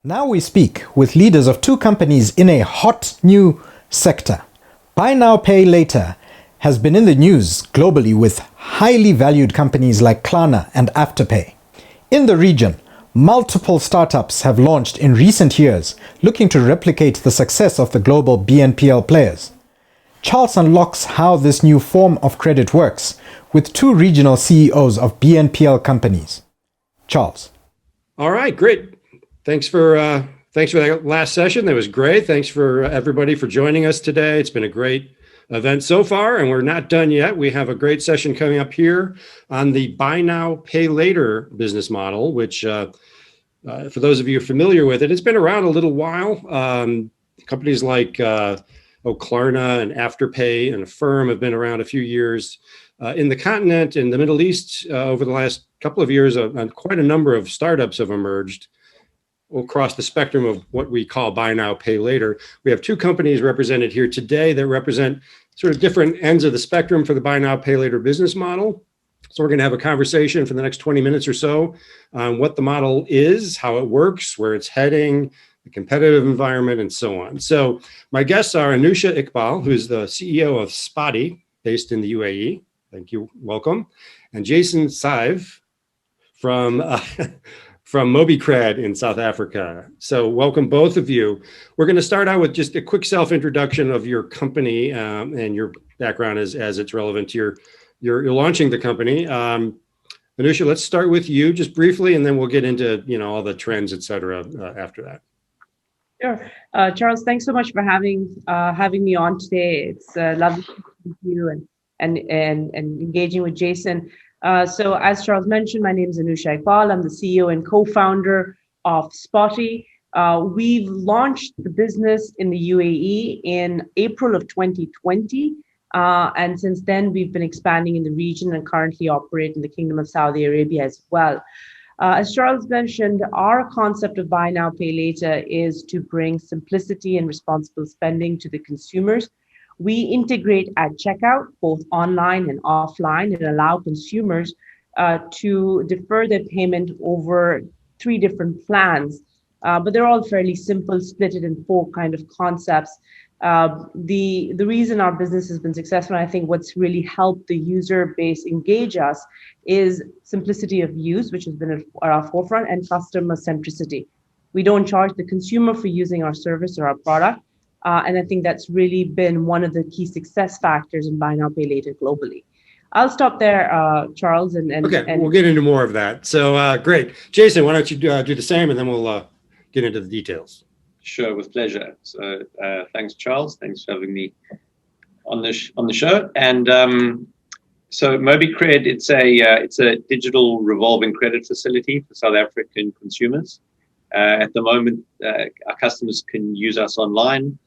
Now we speak with leaders of two companies in a hot new sector. Buy now, pay later has been in the news globally with highly valued companies like Klarna and Afterpay. In the region, multiple startups have launched in recent years looking to replicate the success of the global BNPL players. Charles unlocks how this new form of credit works with two regional CEOs of BNPL companies. Charles. All right, great. Thanks for that last session. That was great. Thanks for everybody for joining us today. It's been a great event so far, and we're not done yet. We have a great session coming up here on the buy now, pay later business model, which for those of you familiar with it, it's been around a little while. Companies like Klarna and Afterpay and Affirm have been around a few years. In the continent, in the Middle East, over the last couple of years, quite a number of startups have emerged across the spectrum of what we call buy now, pay later. We have two companies represented here today that represent sort of different ends of the spectrum for the buy now, pay later business model. So we're going to have a conversation for the next 20 minutes or so on what the model is, how it works, where it's heading, the competitive environment, and so on. So my guests are Anusha Iqbal, who's the CEO of Spotii, based in the UAE. Thank you. Welcome. And Jason Sive from Mobicred in South Africa. So welcome both of you. We're going to start out with just a quick self-introduction of your company and your background as it's relevant to your launching the company. Anusha, let's start with you just briefly, and then we'll get into all the trends, et cetera, after that. Sure. Charles, thanks so much for having me on today. It's lovely to meet you and engaging with Jason. So as Charles mentioned, my name is Anusha Iqbal. I'm the CEO and co-founder of Spotii. We've launched the business in the UAE in April of 2020. And since then, we've been expanding in the region and currently operate in the Kingdom of Saudi Arabia as well. As Charles mentioned, our concept of buy now, pay later is to bring simplicity and responsible spending to the consumers. We integrate at checkout, both online and offline, and allow consumers to defer their payment over 3 different plans. But they're all fairly simple, split it in 4 kind of concepts. The reason our business has been successful, and I think what's really helped the user base engage us, is simplicity of use, which has been at our forefront, and customer centricity. We don't charge the consumer for using our service or our product. And I think that's really been one of the key success factors in buy now, pay later globally. I'll stop there, Charles. Okay, we'll get into more of that. So great. Jason, why don't you do the same, and then we'll get into the details. Sure, with pleasure. So thanks, Charles. Thanks for having me on the show. And so Mobicred, it's a digital revolving credit facility for South African consumers. At the moment, our customers can use us online.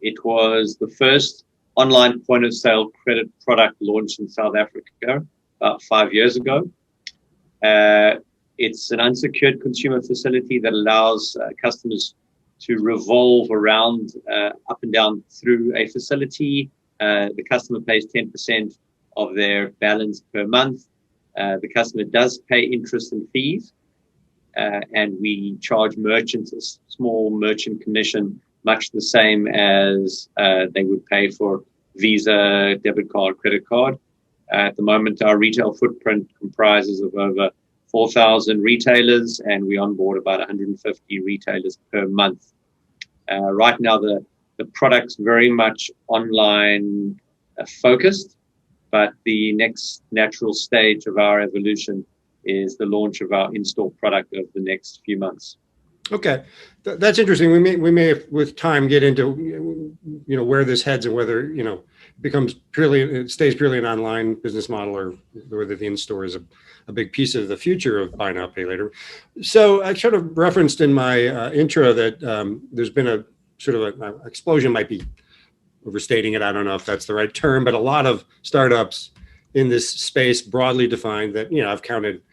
It was the first online point of sale credit product launched in South Africa about 5 years ago. It's an unsecured consumer facility that allows customers to revolve around up and down through a facility. The customer pays 10% of their balance per month. The customer does pay interest and fees, and we charge merchants a small merchant commission, much the same as they would pay for Visa, debit card, credit card. At the moment, our retail footprint comprises of over 4,000 retailers, and we onboard about 150 retailers per month. Right now, the product's very much online focused, but the next natural stage of our evolution is the launch of our in-store product over the next few months. Okay, that's interesting. We may with time get into where this heads and whether it stays purely an online business model, or whether the in-store is a big piece of the future of buy now, pay later. So I sort of referenced in my intro that there's been a sort of an explosion, might be overstating it, I don't know if that's the right term, but a lot of startups in this space, broadly defined, that I've counted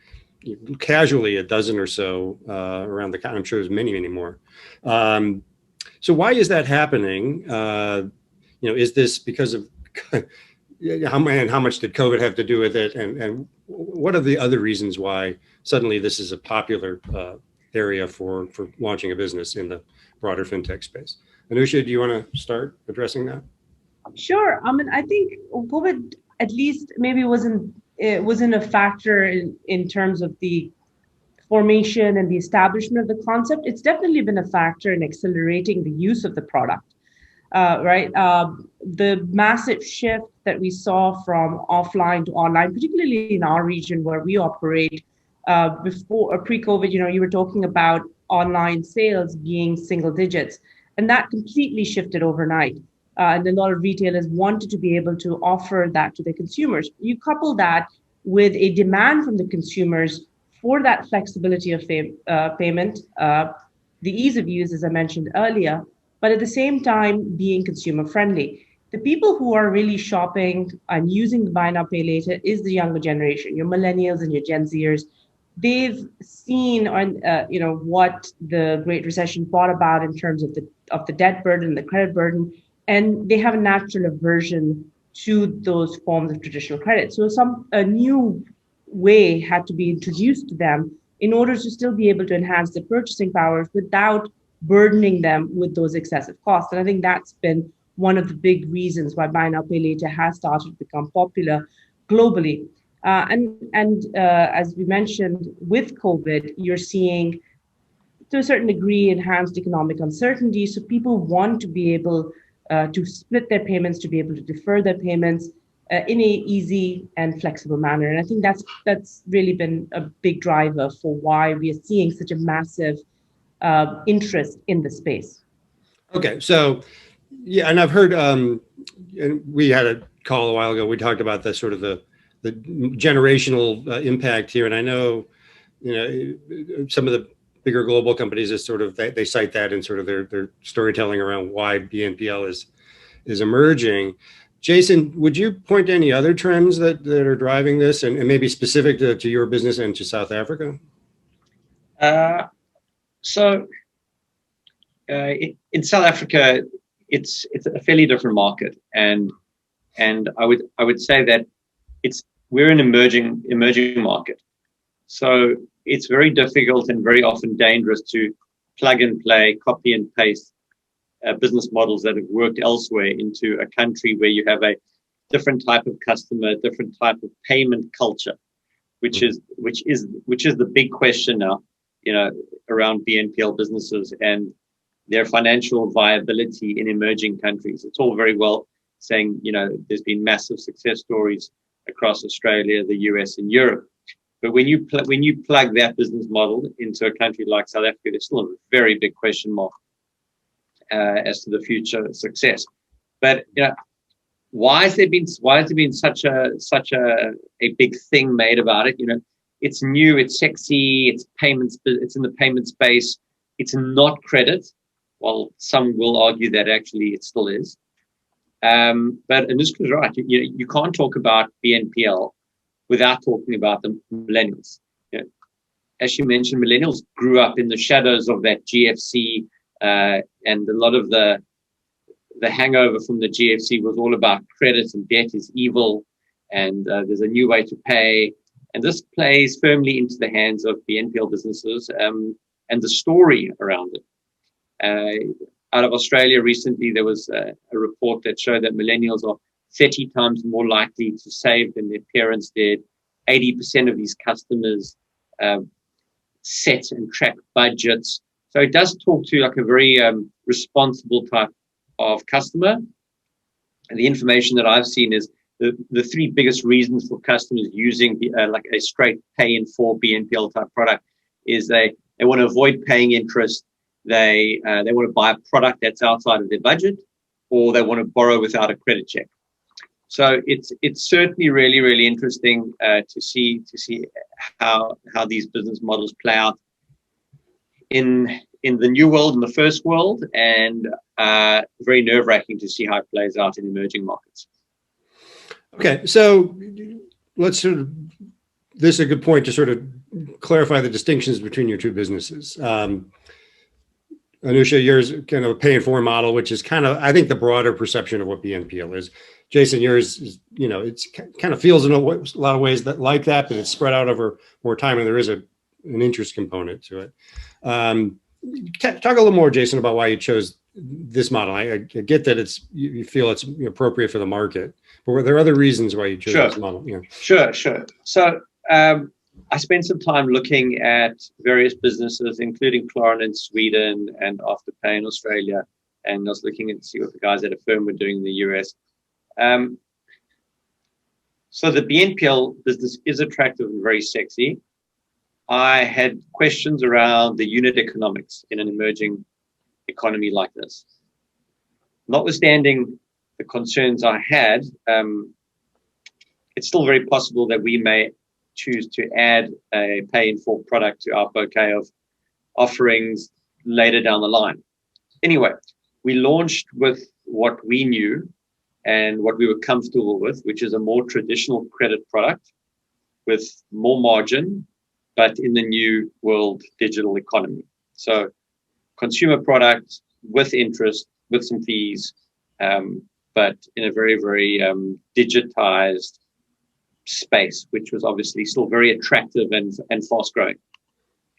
casually a dozen or so around the country. I'm sure there's many, many more. So why is that happening? Is this because of how much did COVID have to do with it? And what are the other reasons why suddenly this is a popular area for launching a business in the broader fintech space. Anusha, do you want to start addressing that? Sure. I mean, I think COVID at least maybe wasn't a factor in terms of the formation and the establishment of the concept. It's definitely been a factor in accelerating the use of the product. Right? The massive shift that we saw from offline to online, particularly in our region where we operate, before pre-COVID, you were talking about online sales being single digits, and that completely shifted overnight. And a lot of retailers wanted to be able to offer that to their consumers. You couple that with a demand from the consumers for that flexibility of payment, the ease of use, as I mentioned earlier, but at the same time being consumer friendly. The people who are really shopping and using the buy now, pay later is the younger generation, your millennials and your Gen Zers. They've seen what the Great Recession brought about in terms of the debt burden, the credit burden, and they have a natural aversion to those forms of traditional credit. So a new way had to be introduced to them in order to still be able to enhance their purchasing powers without burdening them with those excessive costs. And I think that's been one of the big reasons why buy now, pay later has started to become popular globally. As we mentioned, with COVID, you're seeing, to a certain degree, enhanced economic uncertainty. So people want to be able to split their payments, to be able to defer their payments in a easy and flexible manner. And I think that's really been a big driver for why we are seeing such a massive interest in the space. Okay, so yeah, and I've heard, and we had a call a while ago. We talked about the sort of the generational impact here, and I know, some of the bigger global companies is sort of they cite that in sort of their storytelling around why BNPL is emerging. Jason, would you point to any other trends that are driving this, and maybe specific to your business and to South Africa? In South Africa, it's a fairly different market, and I would say that we're an emerging market. So it's very difficult and very often dangerous to plug and play, copy and paste business models that have worked elsewhere into a country where you have a different type of customer, different type of payment culture, which is the big question now, around BNPL businesses and their financial viability in emerging countries. It's all very well saying, there's been massive success stories across Australia, the US, and Europe. But when you plug that business model into a country like South Africa, there's still a very big question mark as to the future success. But why has there been such a big thing made about it? It's new, it's sexy, it's payments, it's in the payment space, it's not credit. Well, some will argue that actually it still is. But Anusha is right. You can't talk about BNPL without talking about the millennials. As you mentioned, millennials grew up in the shadows of that GFC, and a lot of the hangover from the GFC was all about credit and debt is evil, and there's a new way to pay. And this plays firmly into the hands of BNPL businesses and the story around it. Out of Australia recently, there was a report that showed that millennials are 30 times more likely to save than their parents did. 80% of these customers set and track budgets. So it does talk to like a very responsible type of customer. And the information that I've seen is the three biggest reasons for customers using like a straight pay in full BNPL type product is they want to avoid paying interest. They want to buy a product that's outside of their budget, or they want to borrow without a credit check. So it's certainly really, really interesting to see how these business models play out in the new world, in the first world, and very nerve-wracking to see how it plays out in emerging markets. Okay, so let's this is a good point to sort of clarify the distinctions between your two businesses. Anusha, yours kind of a pay and forward model, which is kind of, I think, the broader perception of what BNPL is. Jason, yours is, it's kind of feels in a lot of ways like that, but it's spread out over more time, and there is a an interest component to it. Talk a little more, Jason, about why you chose this model. I get that you feel it's appropriate for the market, but were there other reasons why you chose this model? Yeah. Sure. So I spent some time looking at various businesses, including Klarna in Sweden and Afterpay in Australia, and I was looking at see what the guys at Affirm were doing in the US. So the BNPL business is attractive and very sexy. I had questions around the unit economics in an emerging economy like this. Notwithstanding the concerns I had, it's still very possible that we may choose to add a pay in full product to our bouquet of offerings later down the line. Anyway, we launched with what we knew and what we were comfortable with, which is a more traditional credit product with more margin, but in the new world digital economy. So consumer product with interest, with some fees, but in a very, very digitized space, which was obviously still very attractive and fast growing.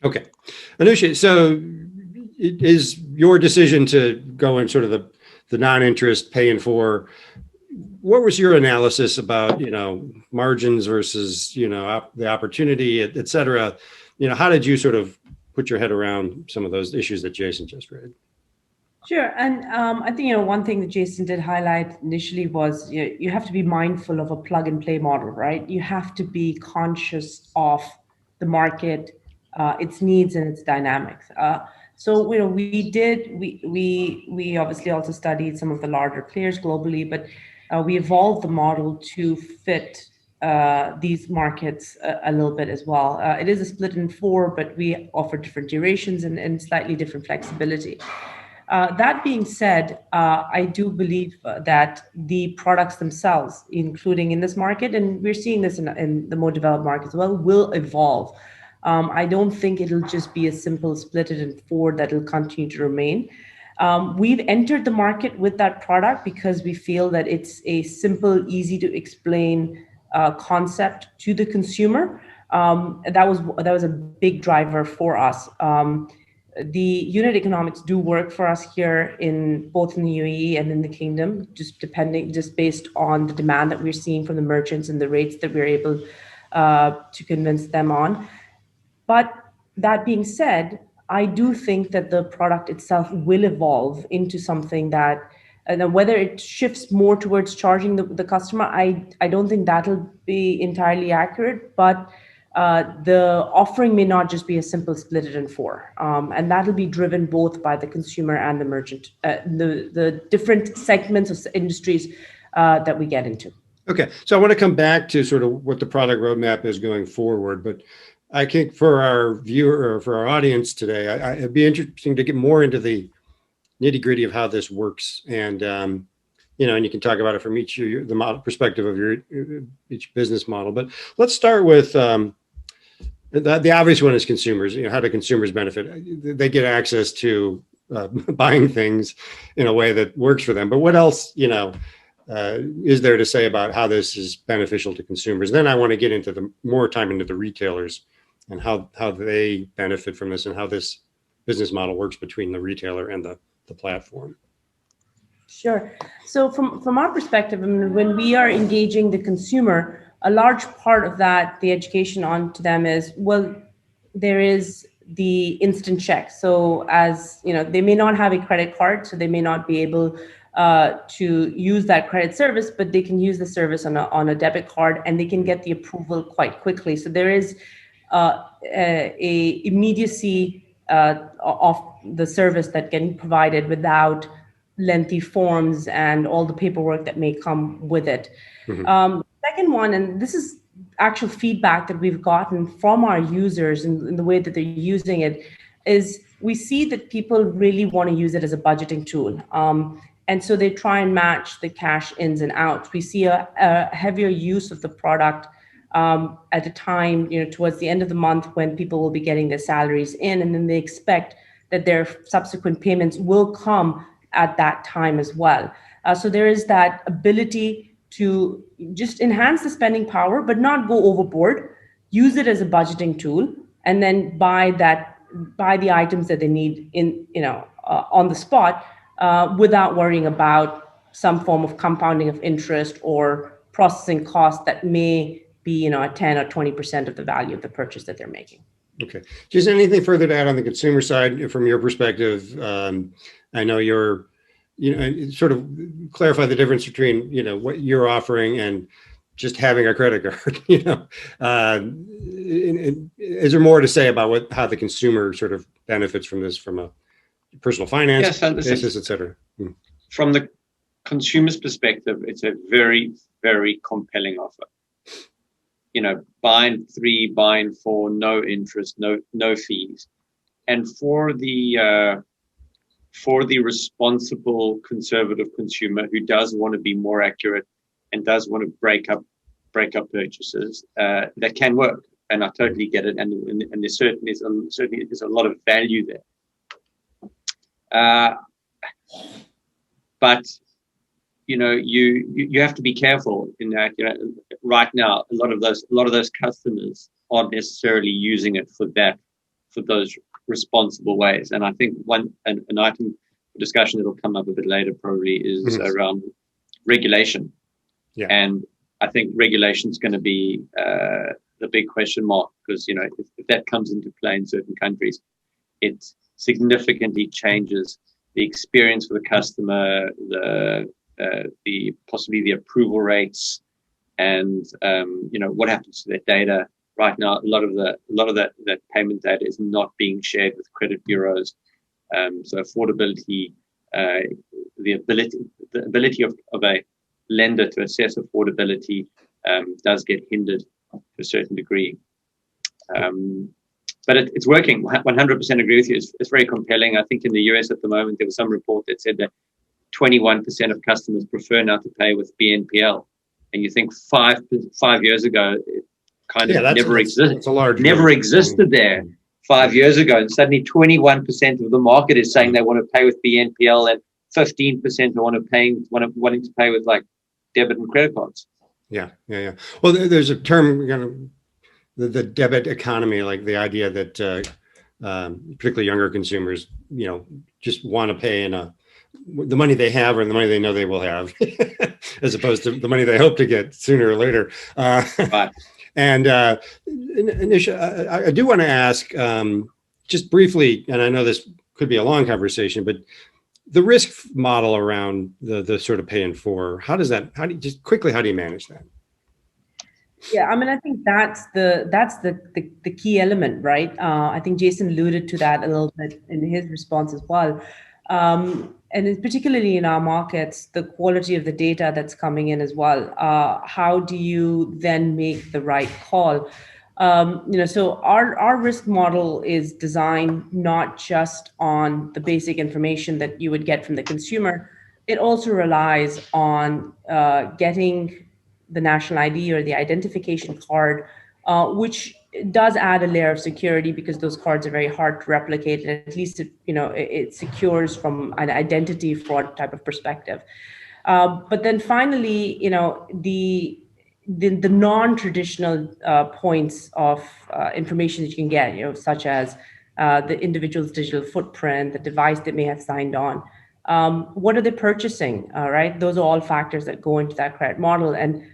Okay. Anusha, so it is your decision to go in sort of the non-interest pay in for. What was your analysis about, margins versus, the opportunity, et cetera? How did you sort of put your head around some of those issues that Jason just read? Sure. And I think, one thing that Jason did highlight initially was you have to be mindful of a plug and play model, right? You have to be conscious of the market, its needs and its dynamics. So, we obviously also studied some of the larger players globally, but we evolved the model to fit these markets a little bit as well. It is a split in 4, but we offer different durations and slightly different flexibility. That being said, I do believe that the products themselves, including in this market, and we're seeing this in the more developed markets as well, will evolve. I don't think it'll just be a simple split it in 4 that will continue to remain. We've entered the market with that product because we feel that it's a simple, easy to explain concept to the consumer. That was a big driver for us. The unit economics do work for us here both in the UAE and in the Kingdom, just based on the demand that we're seeing from the merchants and the rates that we're able to convince them on. But that being said, I do think that the product itself will evolve into something that, and whether it shifts more towards charging the customer, I don't think that'll be entirely accurate, but the offering may not just be a simple split it in 4. And that'll be driven both by the consumer and the merchant, the different segments of industries that we get into. Okay, so I want to come back to sort of what the product roadmap is going forward, but I think for our viewer, or for our audience today, it'd be interesting to get more into the nitty-gritty of how this works, and and you can talk about it from the model perspective of each business model. But let's start with the obvious one is consumers. How do consumers benefit? They get access to buying things in a way that works for them. But what else, is there to say about how this is beneficial to consumers? Then I want to get into more time into the retailers and how they benefit from this and how this business model works between the retailer and the platform. Sure. So from our perspective, when we are engaging the consumer, a large part of that, the education on to them is, well, there is the instant check. So as they may not have a credit card, so they may not be able to use that credit service, but they can use the service on a debit card and they can get the approval quite quickly. So there is a immediacy of the service that getting provided without lengthy forms and all the paperwork that may come with it. Mm-hmm. Second one, and this is actual feedback that we've gotten from our users in the way that they're using it, is we see that people really want to use it as a budgeting tool. And so they try and match the cash ins and outs. We see a heavier use of the product at a time, towards the end of the month when people will be getting their salaries in, and then they expect that their subsequent payments will come at that time as well. So there is that ability to just enhance the spending power, but not go overboard. Use it as a budgeting tool, and then buy the items that they need on the spot, without worrying about some form of compounding of interest or processing costs that may be at 10 or 20% of the value of the purchase that they're making. Okay. Just anything further to add on the consumer side from your perspective? I know sort of clarify the difference between, what you're offering and just having a credit card. Is there more to say about how the consumer sort of benefits from this from a personal finance basis, et cetera? From the consumer's perspective, it's a very, very compelling offer. Buying 3, buying 4, no interest, no fees. And for the responsible conservative consumer who does want to be more accurate and does want to break up purchases, that can work. And I totally get it. And there certainly is a lot of value there. But you have to be careful in that. Right now, a lot of those customers aren't necessarily using it for those responsible ways. And I think an item of discussion that will come up a bit later probably is around regulation. Yeah. And I think regulation is going to be the big question mark, because if that comes into play in certain countries, it significantly changes the experience for the customer, the possibly the approval rates, and what happens to that data. Right now, a lot of that payment data is not being shared with credit bureaus. So affordability, the ability of a lender to assess affordability does get hindered to a certain degree. But it's working. 100% agree with you. It's very compelling. I think in the US at the moment, there was some report that said that 21% of customers prefer now to pay with BNPL. And you think 5 years ago, it kind of never existed there 5 years ago. And suddenly 21% of the market is saying they want to pay with BNPL, and 15% are wanting to pay with like debit and credit cards. Yeah. Well, there's a term, the debit economy, like the idea that particularly younger consumers, just want to pay in the money they have or the money they know they will have, as opposed to the money they hope to get sooner or later. Right. And Anusha, I do want to ask just briefly, and I know this could be a long conversation, but the risk model around the sort of pay in four, how do you manage that? Yeah, I mean, I think that's the key element, right? I think Jason alluded to that a little bit in his response as well. And particularly in our markets, the quality of the data that's coming in as well. How do you then make the right call? So our risk model is designed not just on the basic information that you would get from the consumer. It also relies on getting the national ID or the identification card, which does add a layer of security, because those cards are very hard to replicate, and at least it secures from an identity fraud type of perspective. But then finally, the non-traditional points of information that you can get, such as the individual's digital footprint, the device that may have signed on. What are they purchasing? Right? Those are all factors that go into that credit model. And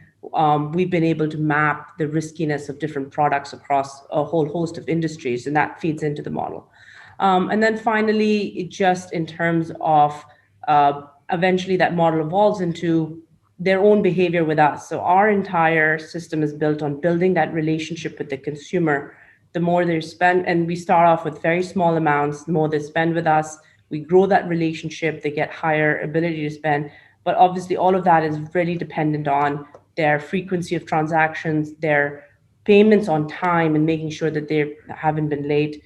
we've been able to map the riskiness of different products across a whole host of industries, and that feeds into the model. And then finally, just in terms of eventually that model evolves into their own behavior with us. So our entire system is built on building that relationship with the consumer. The more they spend, and we start off with very small amounts, the more they spend with us, we grow that relationship, they get higher ability to spend. But obviously all of that is really dependent on their frequency of transactions, their payments on time, and making sure that they haven't been late.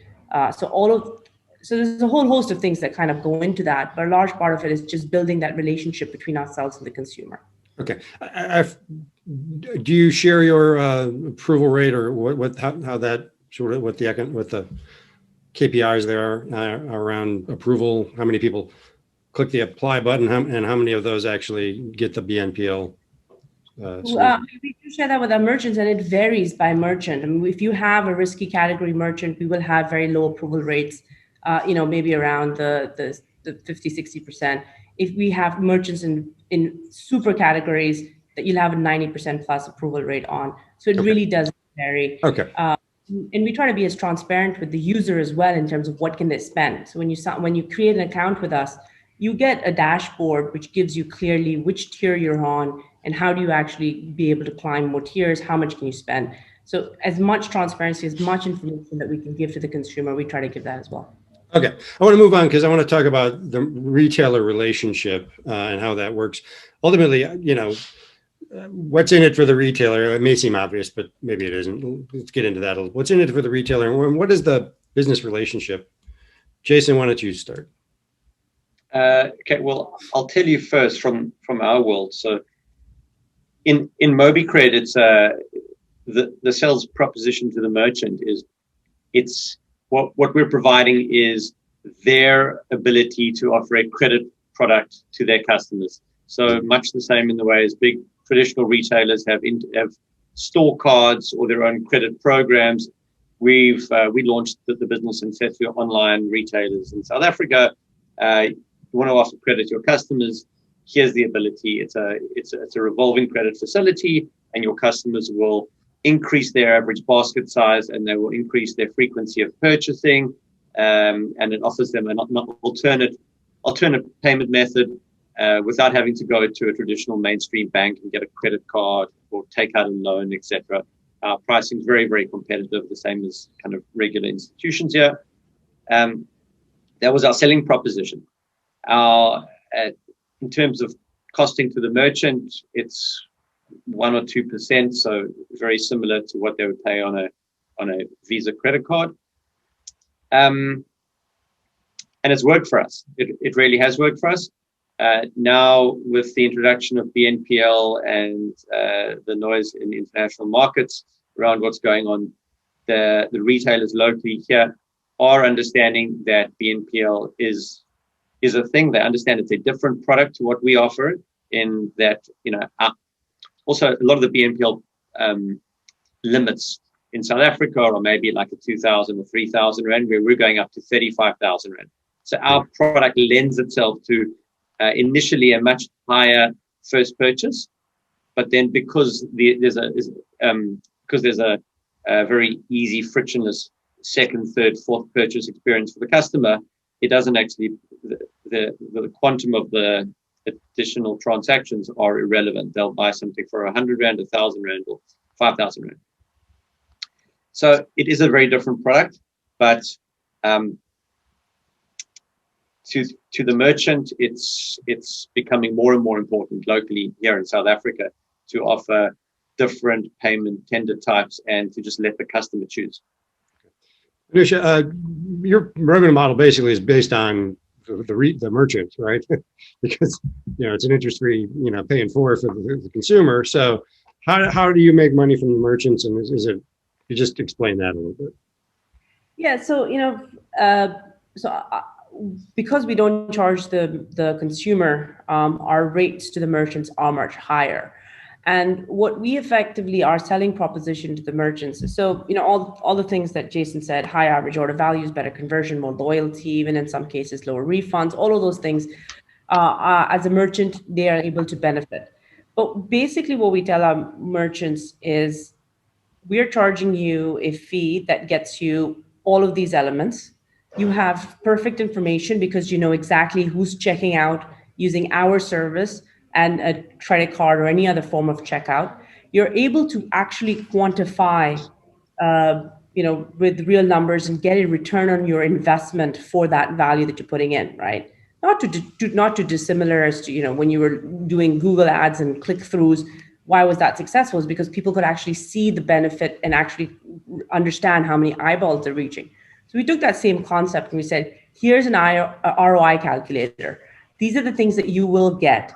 So there's a whole host of things that kind of go into that, but a large part of it is just building that relationship between ourselves and the consumer. Okay. Do you share your approval rate, or how that sort of what the KPIs there are around approval? How many people click the apply button, and how many of those actually get the BNPL solution? We do share that with our merchants, and it varies by merchant. I mean, if you have a risky category merchant, we will have very low approval rates, maybe around the 50, 60%. If we have merchants in super categories, that you'll have a 90% plus approval rate on. So it really does vary. Okay. And we try to be as transparent with the user as well in terms of what can they spend. So when you create an account with us, you get a dashboard which gives you clearly which tier you're on and how do you actually be able to climb more tiers, how much can you spend. So as much transparency, as much information that we can give to the consumer, we try to give that as well. Okay, I want to move on because I want to talk about the retailer relationship and how that works. Ultimately, what's in it for the retailer? It may seem obvious, but maybe it isn't. Let's get into that. What's in it for the retailer, and what is the business relationship? Jason, why don't you start? Okay, well, I'll tell you first from our world. So in Mobicred, it's the sales proposition to the merchant is what we're providing is their ability to offer a credit product to their customers. So much the same in the way as big traditional retailers have store cards or their own credit programs. We launched the business and said to online retailers in South Africa, you want to offer credit to your customers, here's the ability. It's a revolving credit facility, and your customers will increase their average basket size and they will increase their frequency of purchasing. And it offers them an alternate payment method without having to go to a traditional mainstream bank and get a credit card or take out a loan, etc. Our pricing is very, very competitive, the same as kind of regular institutions here. That was our selling proposition. In terms of costing to the merchant, it's 1 or 2%, so very similar to what they would pay on a Visa credit card. And it's worked for us. It really has worked for us. Now, with the introduction of BNPL and the noise in international markets around what's going on, the retailers locally here are understanding that BNPL is a thing. They understand it's a different product to what we offer in that, also a lot of the BNPL limits in South Africa are maybe like a 2,000 or 3,000 Rand, where we're going up to 35,000 Rand. So our product lends itself to initially a much higher first purchase, but then because there's a very easy, frictionless second, third, fourth purchase experience for the customer, it doesn't actually, the quantum of the additional transactions are irrelevant. They'll buy something for 100 Rand, 1,000 Rand, or 5,000 Rand. So it is a very different product, but to the merchant, it's becoming more and more important locally here in South Africa to offer different payment tender types and to just let the customer choose. Anusha, your revenue model basically is based on the merchant, right? Because it's an interest-free, paying for the consumer. So how do you make money from the merchants, and is it? You just explain that a little bit. Yeah. So because we don't charge the consumer, our rates to the merchants are much higher. And what we effectively are selling proposition to the merchants. So, all the things that Jason said, high average order values, better conversion, more loyalty, even in some cases, lower refunds, all of those things, as a merchant, they are able to benefit. But basically what we tell our merchants is we're charging you a fee that gets you all of these elements. You have perfect information because you know exactly who's checking out using our service and a credit card or any other form of checkout. You're able to actually quantify, with real numbers and get a return on your investment for that value that you're putting in, right? Not too dissimilar as to, when you were doing Google ads and click-throughs. Why was that successful? Is because people could actually see the benefit and actually understand how many eyeballs they're reaching. So we took that same concept and we said, here's an ROI calculator. These are the things that you will get.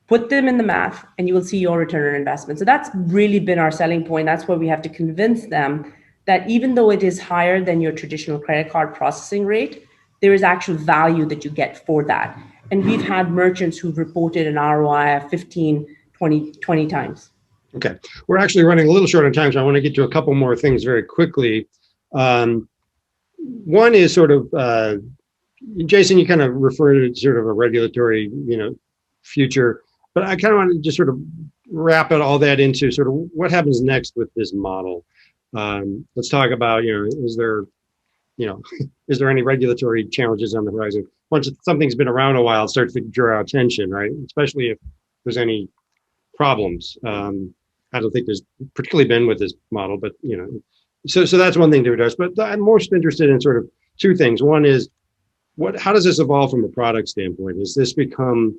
Put them in the math and you will see your return on investment. So that's really been our selling point. That's where we have to convince them that even though it is higher than your traditional credit card processing rate, there is actual value that you get for that. And we've had merchants who've reported an ROI of 15, 20 times. Okay, we're actually running a little short on time, so I want to get to a couple more things very quickly. One is sort of, Jason, you kind of referred to sort of a regulatory, future, but I kind of want to just sort of wrap it all that into sort of what happens next with this model. Let's talk about, is there any regulatory challenges on the horizon? Once something's been around a while, it starts to draw attention, right? Especially if there's any problems. I don't think there's particularly been with this model, but so that's one thing to address. But I'm most interested in sort of two things. One is how does this evolve from a product standpoint? Does this become,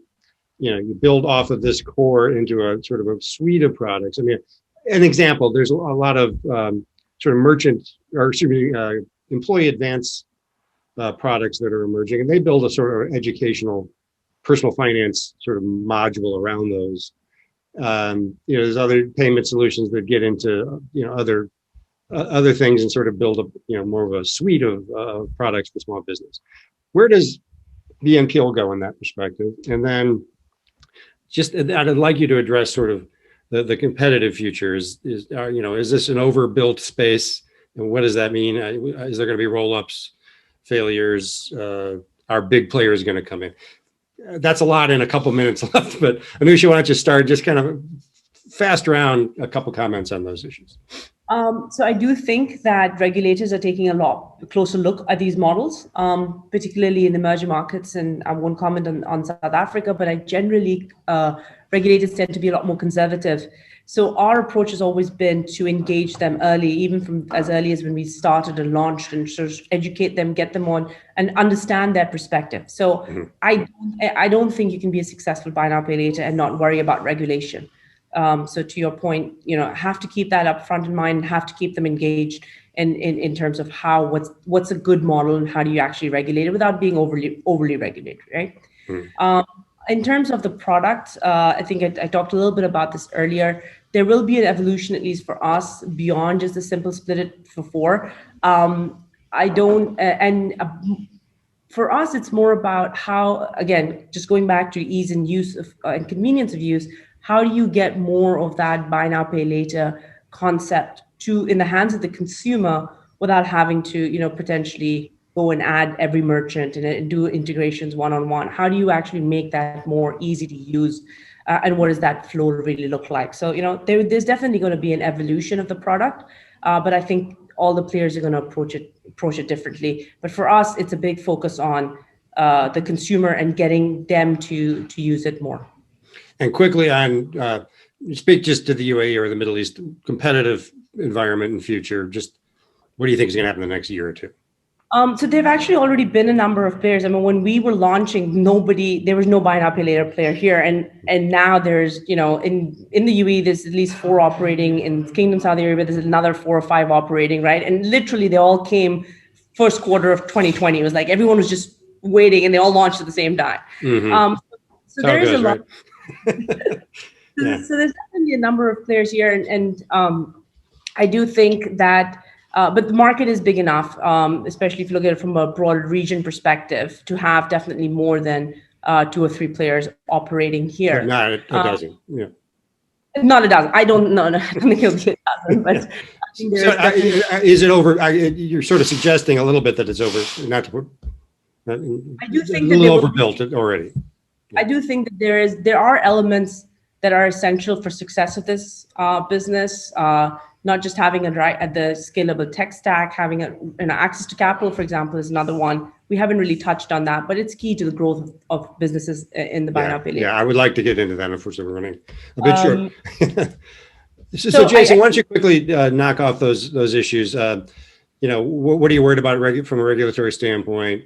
you build off of this core into a sort of a suite of products? I mean, an example, there's a lot of sort of employee advance products that are emerging, and they build a sort of educational personal finance sort of module around those. There's other payment solutions that get into other things and sort of build up more of a suite of products for small business. Where does BNPL go in that perspective? And then just I'd like you to address sort of the competitive future. Is this an overbuilt space, and what does that mean? Is there going to be roll-ups, failures? Are big players going to come in? That's a lot in a couple minutes left, but Anusha, why don't you start just kind of fast around a couple comments on those issues? So I do think that regulators are taking a lot closer look at these models, particularly in emerging markets. And I won't comment on South Africa, but I generally, regulators tend to be a lot more conservative. So our approach has always been to engage them early, even from as early as when we started and launched, and sort of educate them, get them on, and understand their perspective. So I don't think you can be a successful buy now, pay later and not worry about regulation. So to your point, have to keep that up front in mind, have to keep them engaged in terms of what's a good model and how do you actually regulate it without being overly regulated, right? In terms of the product, I think I talked a little bit about this earlier. There will be an evolution, at least for us, beyond just the simple split it for four. For us, it's more about how, again, just going back to ease and use of and convenience of use. How do you get more of that buy now, pay later concept in the hands of the consumer without having to, potentially go and add every merchant and do integrations one-on-one? How do you actually make that more easy to use? And what does that flow really look like? So, there's definitely going to be an evolution of the product, but I think all the players are going to approach it differently. But for us, it's a big focus on the consumer and getting them to use it more. And quickly on, speak just to the UAE or the Middle East competitive environment in future. Just what do you think is going to happen in the next year or two? So there've actually already been a number of players. I mean, when we were launching, there was no buy now, pay later player here. And now there's, in the UAE, there's at least 4 operating. In Kingdom Saudi Arabia, there's another 4 or 5 operating, right? And literally they all came first quarter of 2020. It was like everyone was just waiting and they all launched at the same time. So there is a lot. Right? So there's definitely a number of players here. And I do think that but the market is big enough, especially if you look at it from a broad region perspective, to have definitely more than 2 or 3 players operating here. Not a dozen. Yeah. Not a dozen. I don't know. I don't think it'll be a dozen. But I think is it over? You're sort of suggesting a little bit that it's over. Not to put. I do think a little overbuilt already. I do think that there are elements that are essential for success of this business. Not just having the scalable tech stack, having access to capital, for example, is another one. We haven't really touched on that, but it's key to the growth of businesses in the buy now, pay later. Yeah, I would like to get into that. Unfortunately, we're running a bit short. So Jason, why don't you quickly knock off those issues? What are you worried about from a regulatory standpoint?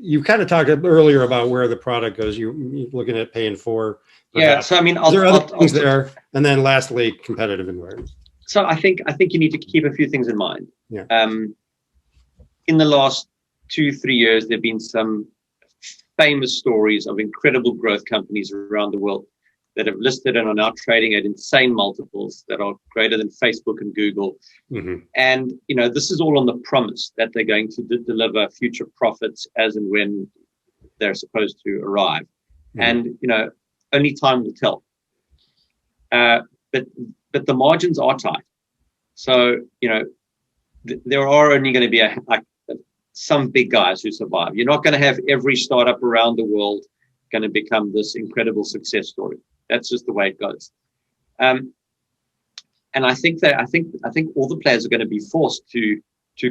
You kind of talked earlier about where the product goes. You're looking at paying for. Yeah. So I mean, there are other things there, and then lastly, competitive environment. So I think you need to keep a few things in mind. Yeah. In the last 2-3 years, there have been some famous stories of incredible growth companies around the world that have listed and are now trading at insane multiples that are greater than Facebook and Google. And this is all on the promise that they're going to deliver future profits as and when they're supposed to arrive. And only time will tell. but the margins are tight. So, there are only going to be some big guys who survive. You're not going to have every startup around the world going to become this incredible success story. That's just the way it goes. And I think all the players are going to be forced to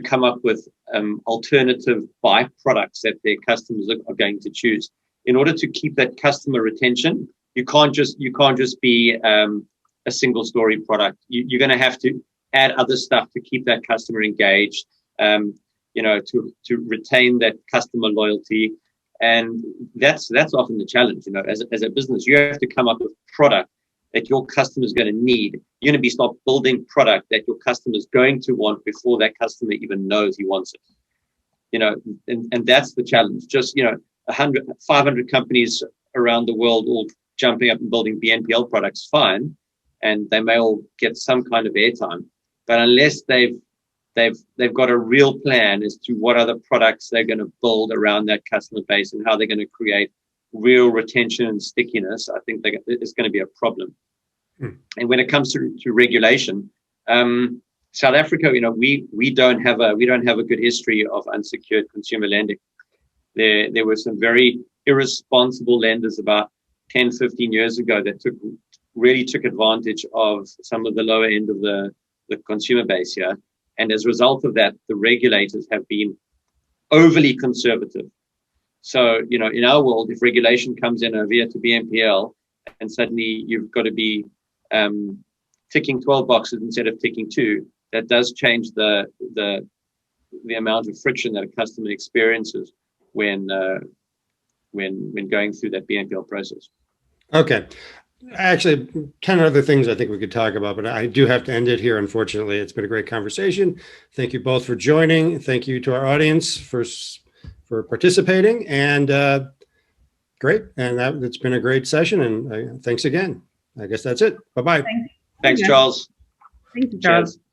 come up with alternative byproducts that their customers are going to choose in order to keep that customer retention. You can't just be a single story product. You're going to have to add other stuff to keep that customer engaged, to retain that customer loyalty. And that's often the challenge. As a business, you have to come up with product that your customer is going to need. You're going to start building product that your customer is going to want before that customer even knows he wants it. And that's the challenge. Just 100, 500 companies around the world all jumping up and building BNPL products, fine, and they may all get some kind of airtime. But unless they've got a real plan as to what other products they're going to build around that customer base and how they're going to create real retention and stickiness, I think it's going to be a problem. And when it comes to regulation, South Africa, we don't have a good history of unsecured consumer lending. There were some very irresponsible lenders about 10, 15 years ago that really took advantage of some of the lower end of the consumer base here. And as a result of that, the regulators have been overly conservative. So, in our world, if regulation comes in over here to BNPL and suddenly you've got to be ticking 12 boxes instead of ticking 2, that does change the amount of friction that a customer experiences when going through that BNPL process. Okay. Actually, 10 other things I think we could talk about, but I do have to end it here. Unfortunately, it's been a great conversation. Thank you both for joining. Thank you to our audience for participating, and great. And it's been a great session, and thanks again. I guess that's it. Bye-bye. Thanks, Charles. Thank you, Charles. Cheers.